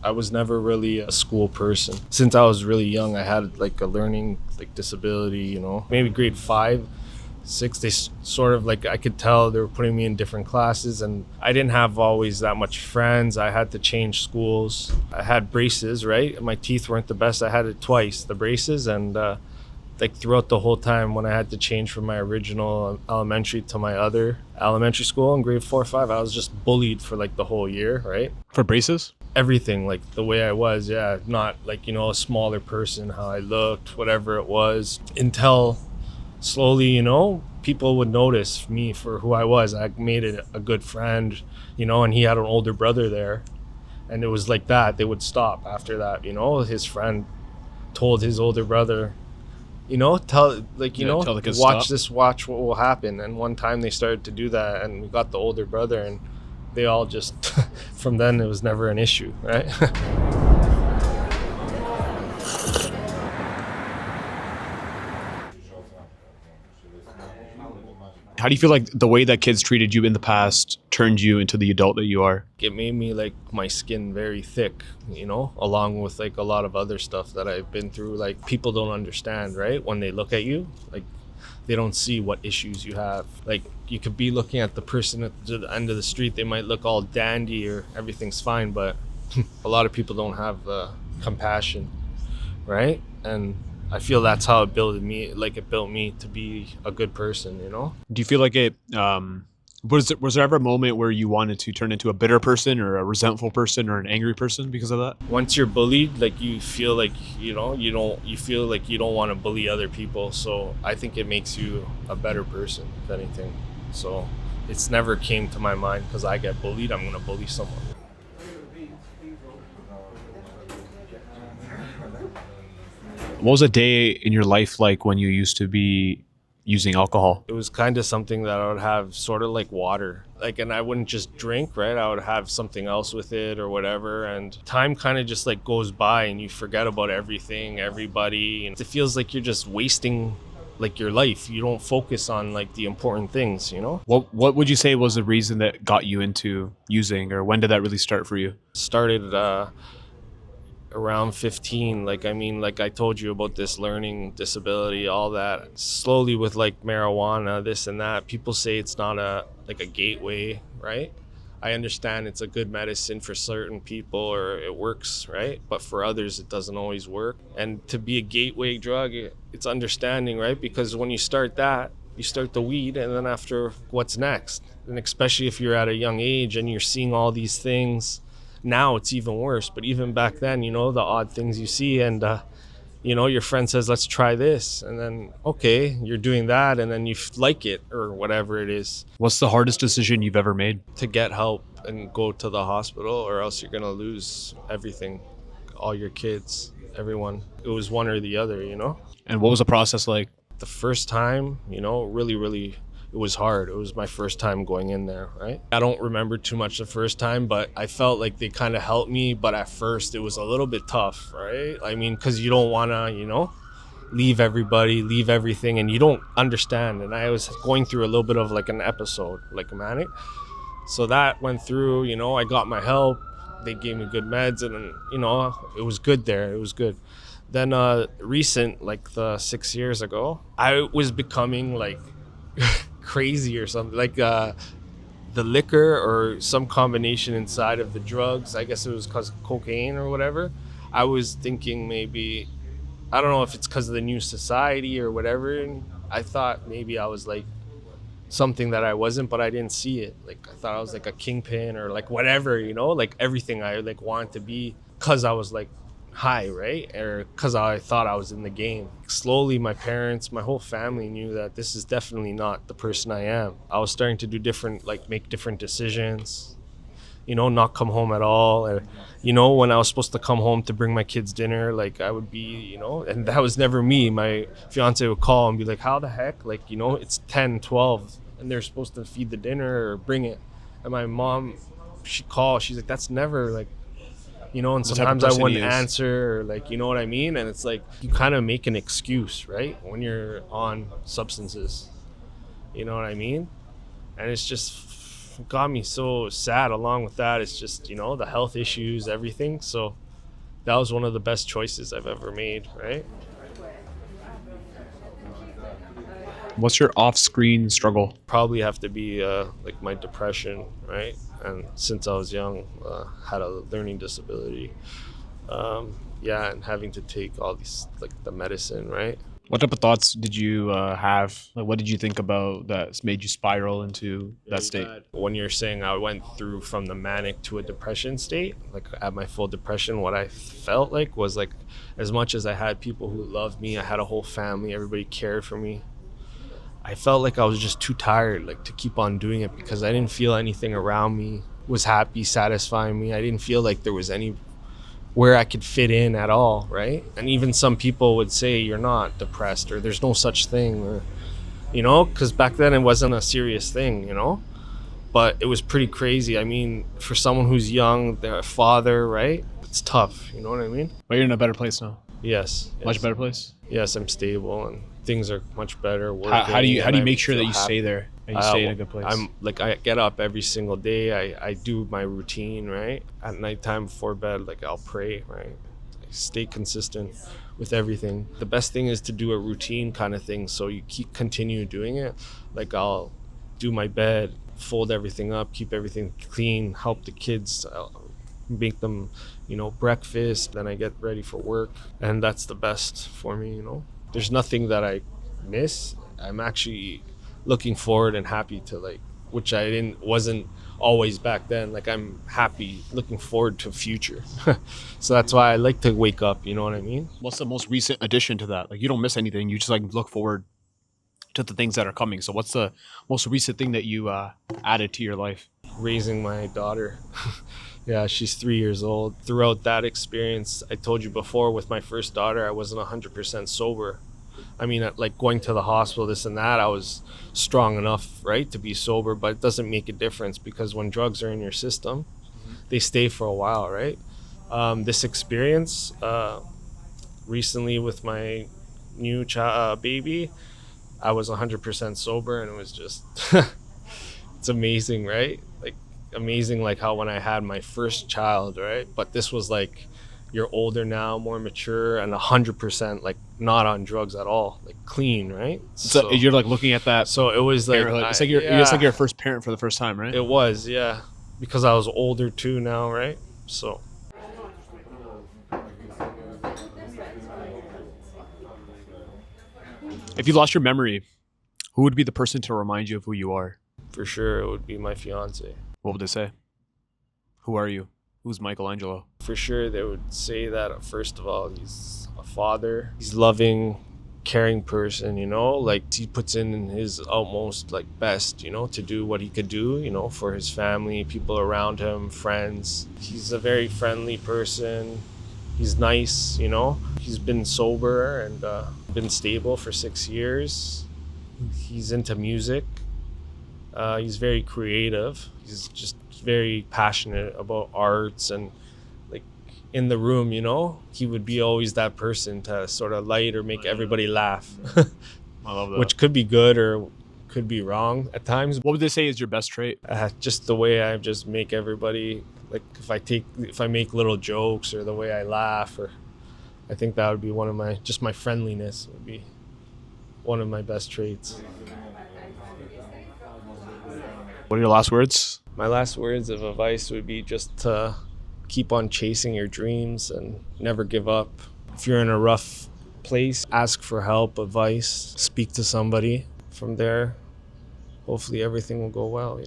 I was never really a school person. Since I was really young, I had like a learning like disability, you know. Maybe grade 5, 6, sort of like I could tell they were putting me in different classes, and I didn't have always that much friends. I had to change schools. I had braces, right? My teeth weren't the best. I had it twice, the braces, and like throughout the whole time when I had to change from my original elementary to my other elementary school in grade 4 or 5, I was just bullied for like the whole year, right? For braces? Everything, like the way I was, yeah, not like, you know, a smaller person, how I looked, whatever it was, until slowly, you know, people would notice me for who I was. I made it a good friend, you know, and he had an older brother there, and it was like that. They would stop after that, you know. His friend told his older brother, you know, tell like, you know, tell the kids watch stop. this, watch what will happen. And one time they started to do that, and we got the older brother, and they all just from then it was never an issue, right? How do you feel like the way that kids treated you in the past turned you into the adult that you are? It made me like my skin very thick, you know, along with like a lot of other stuff that I've been through. Like people don't understand, right? When they look at you, like they don't see what issues you have. Like you could be looking at the person at the end of the street, they might look all dandy or everything's fine, but a lot of people don't have the compassion, right? And I feel that's how it built me to be a good person, you know? Do you feel like it was there ever a moment where you wanted to turn into a bitter person or a resentful person or an angry person because of that? Once you're bullied, like you feel like, you know, you feel like you don't want to bully other people. So I think it makes you a better person, if anything. So it's never came to my mind because I get bullied, I'm going to bully someone. What was a day in your life like when you used to be using alcohol? It was kind of something that I would have sort of like water, like, and I wouldn't just drink, right? I would have something else with it or whatever. And time kind of just like goes by and you forget about everything, everybody. And it feels like you're just wasting like your life. You don't focus on like the important things, you know? What would you say was the reason that got you into using, or when did that really start for you? Started around 15. Like, I mean, like I told you about this learning disability, all that. Slowly with like marijuana, this and that, people say it's not a gateway, right? I understand it's a good medicine for certain people or it works, right? But for others, it doesn't always work. And to be a gateway drug, it's understanding, right? Because when you start that, you start the weed, and then after, what's next? And especially if you're at a young age and you're seeing all these things, now it's even worse. But even back then, you know, the odd things you see, and you know, your friend says, let's try this, and then okay, you're doing that, and then you like it or whatever it is. What's the hardest decision you've ever made? To get help and go to the hospital, or else you're gonna lose everything, all your kids, everyone. It was one or the other, you know. And what was the process like? The first time, you know, really it was hard. It was my first time going in there, right? I don't remember too much the first time, but I felt like they kind of helped me. But at first it was a little bit tough, right? I mean, because you don't want to, you know, leave everybody, leave everything, and you don't understand. And I was going through a little bit of like an episode, like a manic. So that went through, you know, I got my help. They gave me good meds, and, you know, it was good there. It was good. Then recent, like the 6 years ago, I was becoming like crazy or something, like the liquor or some combination inside of the drugs. I guess it was because of cocaine or whatever. I was thinking maybe, I don't know if it's because of the new society or whatever. And I thought maybe I was like something that I wasn't, but I didn't see it. Like I thought I was like a kingpin or like whatever, you know, like everything I like wanted to be because I was like high, right? Or because I thought I was in the game. Slowly, my parents, my whole family knew that this is definitely not the person I am. I was starting to do different, like make different decisions, you know, not come home at all. Or, you know, when I was supposed to come home to bring my kids dinner, like I would be, you know, and that was never me. My fiance would call and be like, how the heck? Like, you know, it's 10, 12, and they're supposed to feed the dinner or bring it. And my mom, she's like, that's never like, you know, and sometimes I wouldn't answer, or like, you know what I mean? And it's like, you kind of make an excuse, right? When you're on substances, you know what I mean? And it's just got me so sad along with that, it's just, the health issues, everything. So that was one of the best choices I've ever made, right? What's your off-screen struggle? Probably have to be like my depression, right? And since I was young, had a learning disability. Yeah, and having to take all these, like the medicine, right? What type of thoughts did you have? Like, what did you think about that made you spiral into that state? When you're saying I went through from the manic to a depression state, like at my full depression, what I felt like was like, as much as I had people who loved me, I had a whole family, everybody cared for me. I felt like I was just too tired, like to keep on doing it, because I didn't feel anything around me was happy, satisfying me. I didn't feel like there was any where I could fit in at all, right? And even some people would say you're not depressed, or there's no such thing, or because back then it wasn't a serious thing, but it was pretty crazy. I mean, for someone who's young, their father, right? It's tough, you know what I mean? But you're in a better place now. Yes. Much better place. Yes, I'm stable and things are much better. How do you I make sure that feel you happy. stay there and you stay in a good place? I'm like, I get up every single day. I do my routine, right? At nighttime before bed, like I'll pray, right? I stay consistent with everything. The best thing is to do a routine kind of thing, so you continue doing it. Like I'll do my bed, fold everything up, keep everything clean, help the kids, make them, breakfast. Then I get ready for work, and that's the best for me. There's nothing that I miss. I'm actually looking forward and happy to, like, which I wasn't always back then. Like I'm happy, looking forward to future. So that's why I like to wake up. You know what I mean? What's the most recent addition to that? Like you don't miss anything. You just like look forward to the things that are coming. So what's the most recent thing that you added to your life? Raising my daughter. Yeah, she's 3 years old. Throughout that experience, I told you before, with my first daughter, I wasn't 100% sober. I mean, like going to the hospital, this and that, I was strong enough, right, to be sober, but it doesn't make a difference, because when drugs are in your system, they stay for a while, right? This experience recently with my new baby, I was 100% sober, and it was just, it's amazing, right? Like amazing, like how when I had my first child, right? But this was like, you're older now, more mature, and 100% like not on drugs at all, like clean, right? So you're like looking at that. So it was like, it's like it's like your first parent for the first time, right? It was, yeah, because I was older too now, right? So. If you lost your memory, who would be the person to remind you of who you are? For sure, it would be my fiance. What would they say? Who are you? Who's Michelangelo? For sure, they would say that, first of all, he's a father. He's loving, caring person, like he puts in his utmost, like best, to do what he could do, for his family, people around him, friends. He's a very friendly person. He's nice, He's been sober and been stable for 6 years. He's into music. He's very creative. He's just very passionate about arts, and like in the room, he would be always that person to sort of light or make everybody laugh. I love that. Which could be good or could be wrong at times. What would they say is your best trait? Just the way I just make everybody, like if I make little jokes, or the way I laugh, or I think that would be one of my friendliness would be one of my best traits. What are your last words? My last words of advice would be just to keep on chasing your dreams and never give up. If you're in a rough place, ask for help, advice, speak to somebody. From there, hopefully everything will go well,